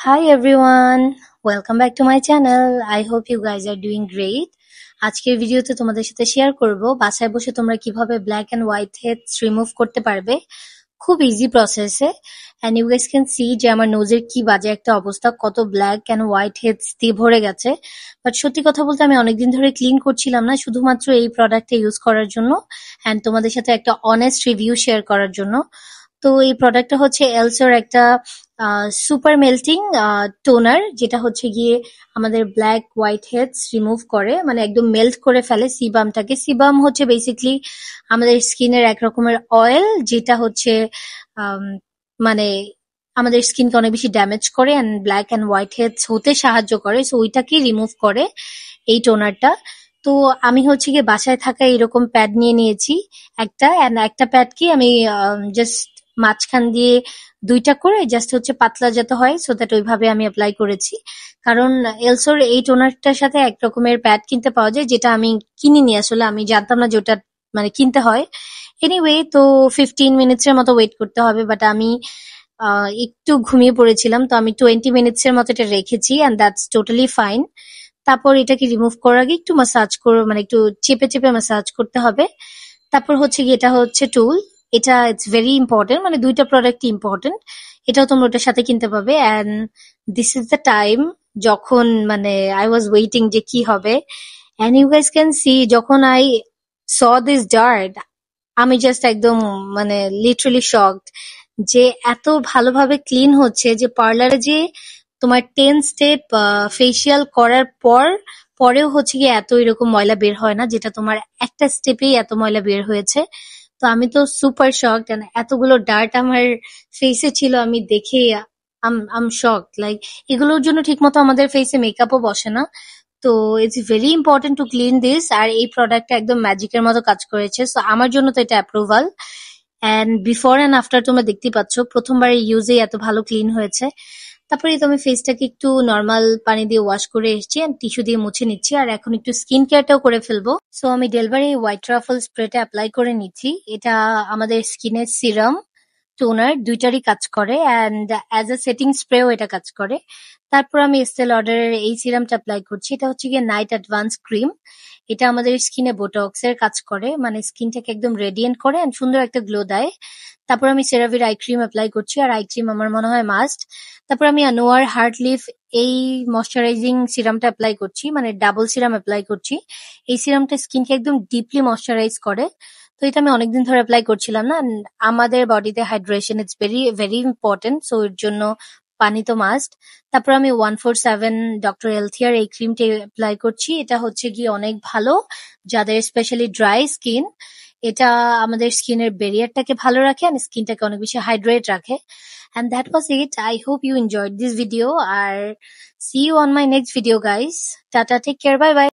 Hi everyone, welcome back to my channel. I hope you guys are doing great. আজকের ভিডিওতে তোমাদের সাথে share করব বাসায় বসে তোমরা কিভাবে black and white heads remove করতে পারবে খুব ইজি প্রসেসে। And you guys can see যে আমার নোজের কি বাজে একটা অবস্থা, কত ব্ল্যাক এন্ড হোয়াইট হেডস দিয়ে ভরে গেছে। বাট সত্যি কথা বলতে আমি অনেকদিন ধরে ক্লিন করছিলাম না, শুধুমাত্র এই প্রোডাক্টটা ইউজ করার জন্য এন্ড তোমাদের সাথে একটা অনেস্ট রিভিউ শেয়ার করার জন্য। তো এই প্রোডাক্টটা হচ্ছে এলসোর একটা সুপার মেল্টিং টোনার, যেটা হচ্ছে গিয়ে আমাদের ব্ল্যাক হোয়াইট হেডস রিমুভ করে, মানে একদম মেল্ট করে ফেলে সিবামটাকে। সিবাম হচ্ছে বেসিক্যালি আমাদের স্কিনের এক রকমের অয়েল, যেটা হচ্ছে আম, মানে আমাদের স্কিনকে অনেক বেশি ড্যামেজ করে and black and white heads হতে সাহায্য করে, সো ওইটাকে রিমুভ করে এই টোনারটা। তো আমি হচ্ছে গিয়ে বাসায় থাকা এরকম প্যাড নিয়ে নিয়েছি একটা, এন্ড একটা প্যাডকে আমি জাস্ট মাঝখান দিয়ে দুইটা করে জাস্ট হচ্ছে পাতলা যাতে হয়, সো দ্যাট ওইভাবে আমি অ্যাপ্লাই করেছি। কারণ এলসোর এই টোনারটার সাথে এক রকমের প্যাড কিনতে পাওয়া যায়, যেটা আমি কিনিনি, আসলে আমি জানতাম না যে ওটা মানে কিনতে হয়। এনিওয়ে, তো 15 মিনিটস এর মতো ওয়েট করতে হবে, বাট আমি একটু ঘুমিয়ে পড়েছিলাম, তো আমি 20 মিনিটস এর মতো এটা রেখেছি এন্ড দ্যাটস টোটালি ফাইন। তারপর এটাকে রিমুভ করার আগে একটু মাসাজ করে, মানে একটু চেপে চেপে মাসাজ করতে হবে। তারপর হচ্ছে গিয়ে এটা হচ্ছে টুল, এটা ইটস ভেরি ইম্পর্টেন্ট, মানে দুইটা প্রোডাক্ট ইম্পর্টেন্ট। এটাও তোমরা ওটার সাথে কিনতে পাবে। And this is the time যখন মানে আই ওয়াজ ওয়েটিং যে কি হবে। And you guys can see যখন আই স দিস ডার্ট, আমি জাস্ট একদম মানে লিটারালি শকড যে এত ভালোভাবে ক্লিন হচ্ছে, যে পার্লারে যে তোমার 10 স্টেপ ফেসিয়াল করার পরেও হচ্ছে গিয়ে এত এরকম ময়লা বের হয় না, যেটা তোমার একটা স্টেপেই এত ময়লা বের হয়েছে। তো আমি তো সুপার শকড, এতগুলো ডার্ট আমার ফেসে ছিল, আমি দেখে আম শকড। লাইক এগুলোর জন্য ঠিকমতো আমাদের ফেসে মেকআপও বসে না। তো it's very important to clean this, আর এই প্রোডাক্টটা একদম ম্যাজিকের মতো কাজ করেছে, সো আমার জন্য তো এটা approval. And before and after তোমরা দেখতেই পাচ্ছ, প্রথমবার ইউজে এত ভালো ক্লিন হয়েছে। তারপরে তো আমি ফেসটাকে একটু নর্মাল পানি দিয়ে ওয়াশ করে এসেছি এন্ড টিস্যু দিয়ে মুছে নিচ্ছি, আর এখন একটু স্কিন কেয়ারটাও করে ফেলবো। সো আমি ডেলভারি হোয়াইট ট্রাফল স্প্রেটা অ্যাপ্লাই করে নিচ্ছি। এটা আমাদের স্কিনের সিরাম, টোনার দুইটারই কাজ করে এন্ড অ্যাজ আ সেটিং স্প্রেও এটা কাজ করে। তারপর আমি এস্টে লডারের এই সিরামটা অ্যাপ্লাই করছি। এটা হচ্ছে গিয়ে নাইট অ্যাডভান্স ক্রিম। এটা আমাদের স্কিনে বোটক্স এর কাজ করে, মানে স্কিনটাকে একদম রেডিয়েন্ট করে এন্ড সুন্দর একটা গ্লো দেয়। তারপর আমি সেরাভির আই ক্রিম অ্যাপ্লাই করছি, আর আই ক্রিম আমার মনে হয় মাস্ট। তারপর আমি আনোয়ার হার্ট লিফ এই ময়শ্চারাইজিং সিরামটা অ্যাপ্লাই করছি, মানে ডাবল সিরাম অ্যাপ্লাই করছি। এই সিরামটা স্কিনকে একদম ডিপলি ময়শ্চারাইজ করে। তো এটা আমি অনেকদিন ধরে অ্যাপ্লাই করছিলাম না। And আমাদের বডিতে hydration it's very very important, so এর জন্য পানি তো মাস্ট। তারপর আমি 147 ডক্টর এলথিয়ার এই ক্রিমটা অ্যাপ্লাই করছি। এটা হচ্ছে গিয়ে অনেক ভালো যাদের স্পেশালি ড্রাই স্কিন। এটা আমাদের স্কিনের ব্যারিয়ারটাকে ভালো রাখে আর স্কিনটাকে অনেক বেশি হাইড্রেট রাখে। And that was it. I hope you enjoyed this video. R see you on my next video, guys. Tata, take care, bye bye.